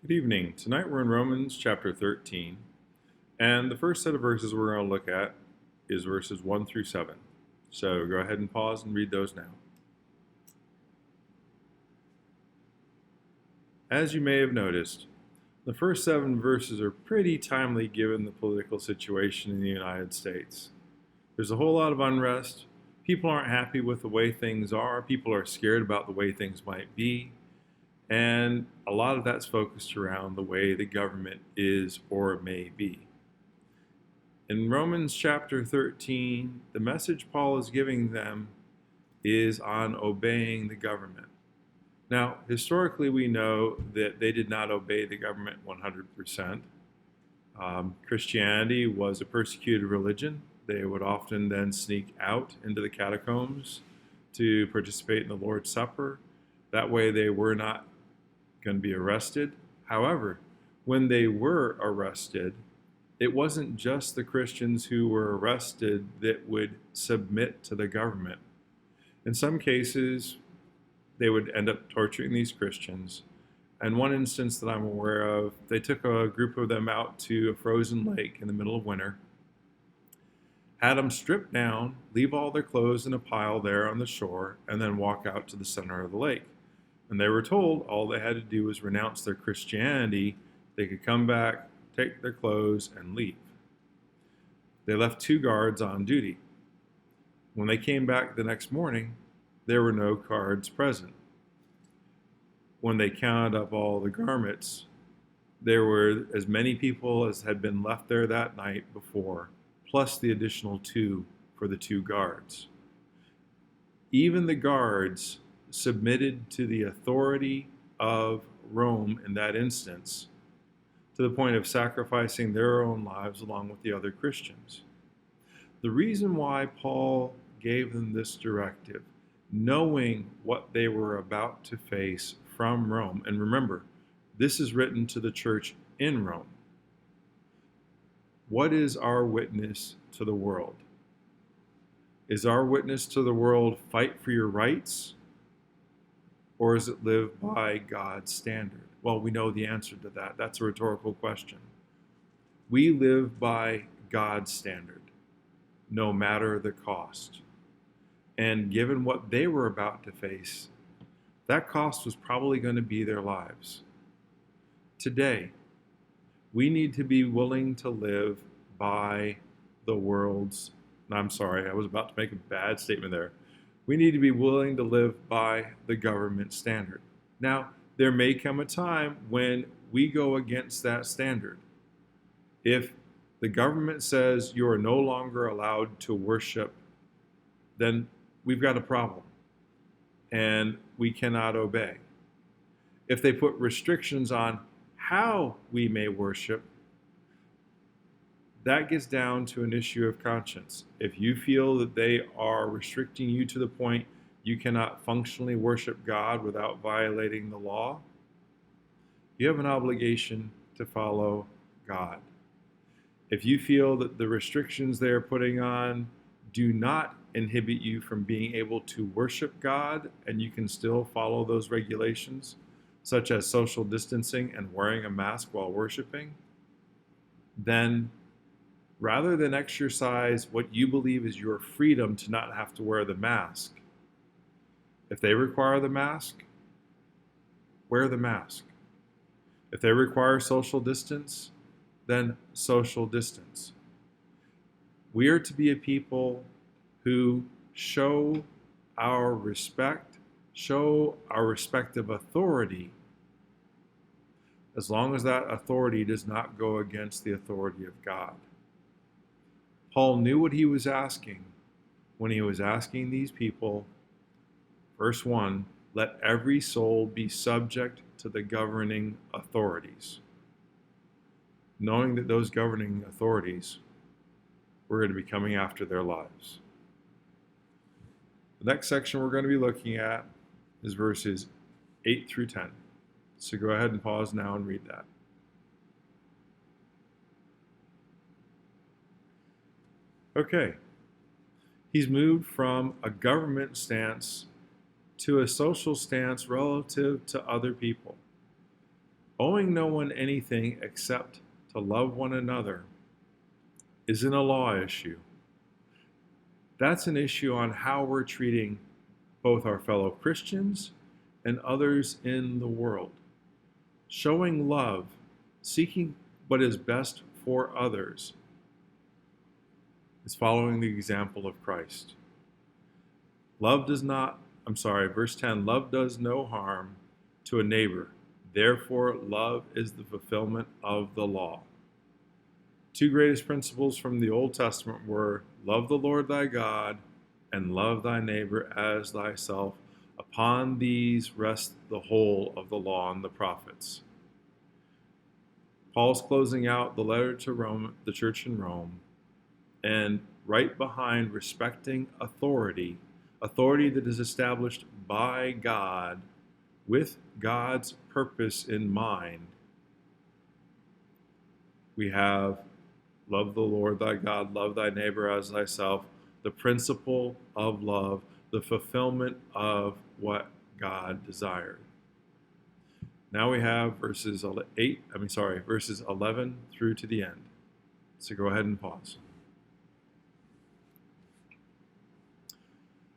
Good evening. Tonight we're in Romans chapter 13, and the first set of verses we're going to look at is verses 1 through 7. So go ahead and pause and read those now. As you may have noticed, the first 7 verses are pretty timely given the political situation in the United States. There's a whole lot of unrest. People aren't happy with the way things are. People are scared about the way things might be. And a lot of that's focused around the way the government is or may be. In Romans chapter 13, the message Paul is giving them is on obeying the government. Now, historically, we know that they did not obey the government 100%. Christianity was a persecuted religion. They would often then sneak out into the catacombs to participate in the Lord's Supper. That way they were not going to be arrested. However, when they were arrested, it wasn't just the Christians who were arrested that would submit to the government. In some cases, they would end up torturing these Christians. And one instance that I'm aware of, they took a group of them out to a frozen lake in the middle of winter, had them strip down, leave all their clothes in a pile there on the shore, and then walk out to the center of the lake. And they were told all they had to do was renounce their Christianity. They could come back, take their clothes, and leave. They left 2 guards on duty. When they came back the next morning, there were no guards present. When they counted up all the garments, there were as many people as had been left there that night before, plus the additional 2 for the 2 guards. Even the guards submitted to the authority of Rome in that instance, to the point of sacrificing their own lives along with the other Christians. The reason why Paul gave them this directive, knowing what they were about to face from Rome, and remember, this is written to the church in Rome. What is our witness to the world? Is our witness to the world fight for your rights? Or is it live by God's standard? Well, we know the answer to that. That's a rhetorical question. We live by God's standard, no matter the cost. And given what they were about to face, that cost was probably going to be their lives. Today, we need to be willing to live by the world's, I'm sorry, I was about to make a bad statement there. We need to be willing to live by the government standard. Now, there may come a time when we go against that standard. If the government says you are no longer allowed to worship, then we've got a problem and we cannot obey. If they put restrictions on how we may worship, that gets down to an issue of conscience. If you feel that they are restricting you to the point you cannot functionally worship God without violating the law, you have an obligation to follow God. If you feel that the restrictions they are putting on do not inhibit you from being able to worship God and you can still follow those regulations, such as social distancing and wearing a mask while worshiping, then rather than exercise what you believe is your freedom to not have to wear the mask, if they require the mask, wear the mask. If they require social distance, then social distance. We are to be a people who show our respect, show our respective authority, as long as that authority does not go against the authority of God. Paul knew what he was asking when he was asking these people, verse 1, let every soul be subject to the governing authorities, knowing that those governing authorities were going to be coming after their lives. The next section we're going to be looking at is verses 8 through 10. So go ahead and pause now and read that. Okay, he's moved from a government stance to a social stance relative to other people. owing no one anything except to love one another isn't a law issue. That's an issue on how we're treating both our fellow Christians and others in the world. Showing love, seeking what is best for others, is following the example of Christ. Verse 10, love does no harm to a neighbor. Therefore, love is the fulfillment of the law. Two greatest principles from the Old Testament were love the Lord thy God and love thy neighbor as thyself. Upon these rest the whole of the law and the prophets. Paul's closing out the letter to Rome, the church in Rome, and right behind respecting authority that is established by God with God's purpose in mind, we have love the Lord thy God, love thy neighbor as thyself, the principle of love, the fulfillment of what God desired. Now we have verses 11 through to the end. So go ahead and pause.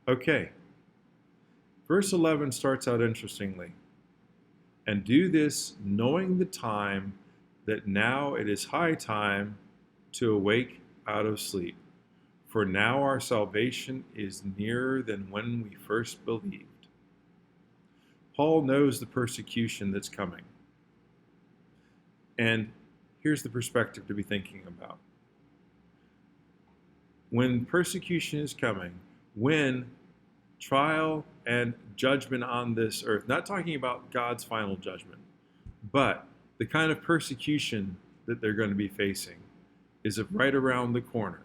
Okay. Verse 11 starts out interestingly. And do this knowing the time, that now it is high time to awake out of sleep. For now our salvation is nearer than when we first believed. Paul knows the persecution that's coming. And here's the perspective to be thinking about. When persecution is coming, when trial and judgment on this earth, not talking about God's final judgment, but the kind of persecution that they're going to be facing is right around the corner.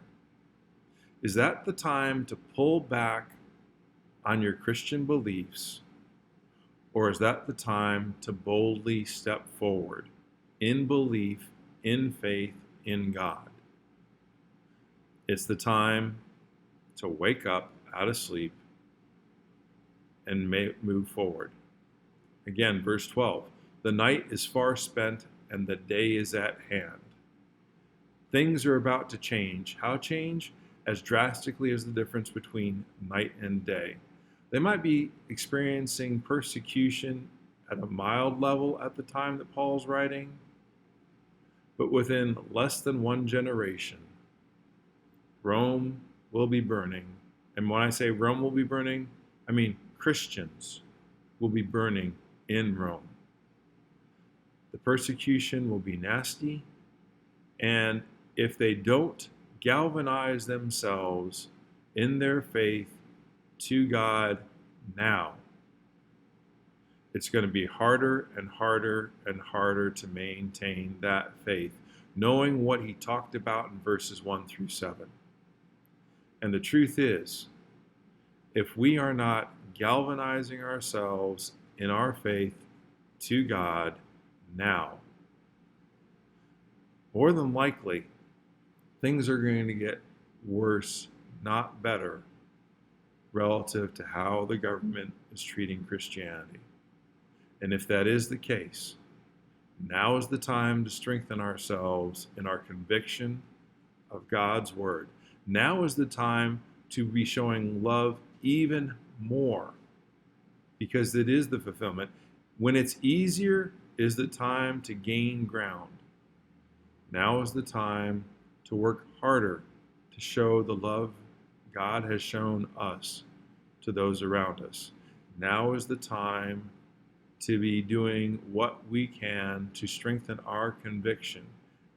Is that the time to pull back on your Christian beliefs, or is that the time to boldly step forward in belief, in faith, in God? It's the time to wake up out of sleep and move forward. Again, verse 12, the night is far spent and the day is at hand. Things are about to change. How change? As drastically as the difference between night and day. They might be experiencing persecution at a mild level at the time that Paul's writing, but within less than one generation, Rome will be burning. And when I say Rome will be burning, I mean Christians will be burning in Rome. The persecution will be nasty, and if they don't galvanize themselves in their faith to God now, it's going to be harder and harder and harder to maintain that faith, knowing what he talked about in verses 1 through 7. And the truth is, if we are not galvanizing ourselves in our faith to God now, more than likely, things are going to get worse, not better, relative to how the government is treating Christianity. And if that is the case, now is the time to strengthen ourselves in our conviction of God's word. Now is the time to be showing love even more, because it is the fulfillment. When it's easier is the time to gain ground. Now is the time to work harder to show the love God has shown us to those around us. Now is the time to be doing what we can to strengthen our conviction.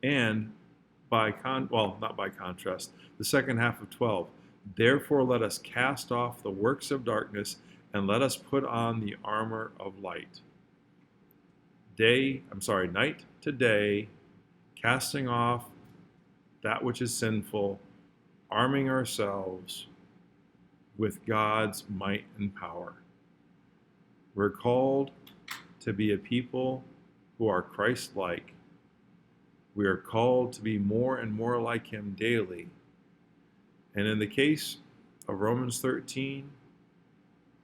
And not by contrast, the second half of 12, therefore let us cast off the works of darkness and let us put on the armor of light. Night to day, casting off that which is sinful, arming ourselves with God's might and power. We're called to be a people who are Christ-like. We are called to be more and more like him daily. And in the case of Romans 13,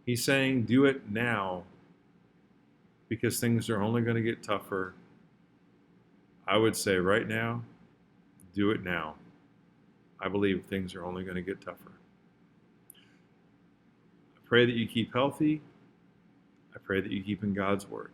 he's saying do it now, because things are only going to get tougher I would say right now, do it now. I believe things are only going to get tougher. I pray that you keep healthy. I pray that you keep in God's Word.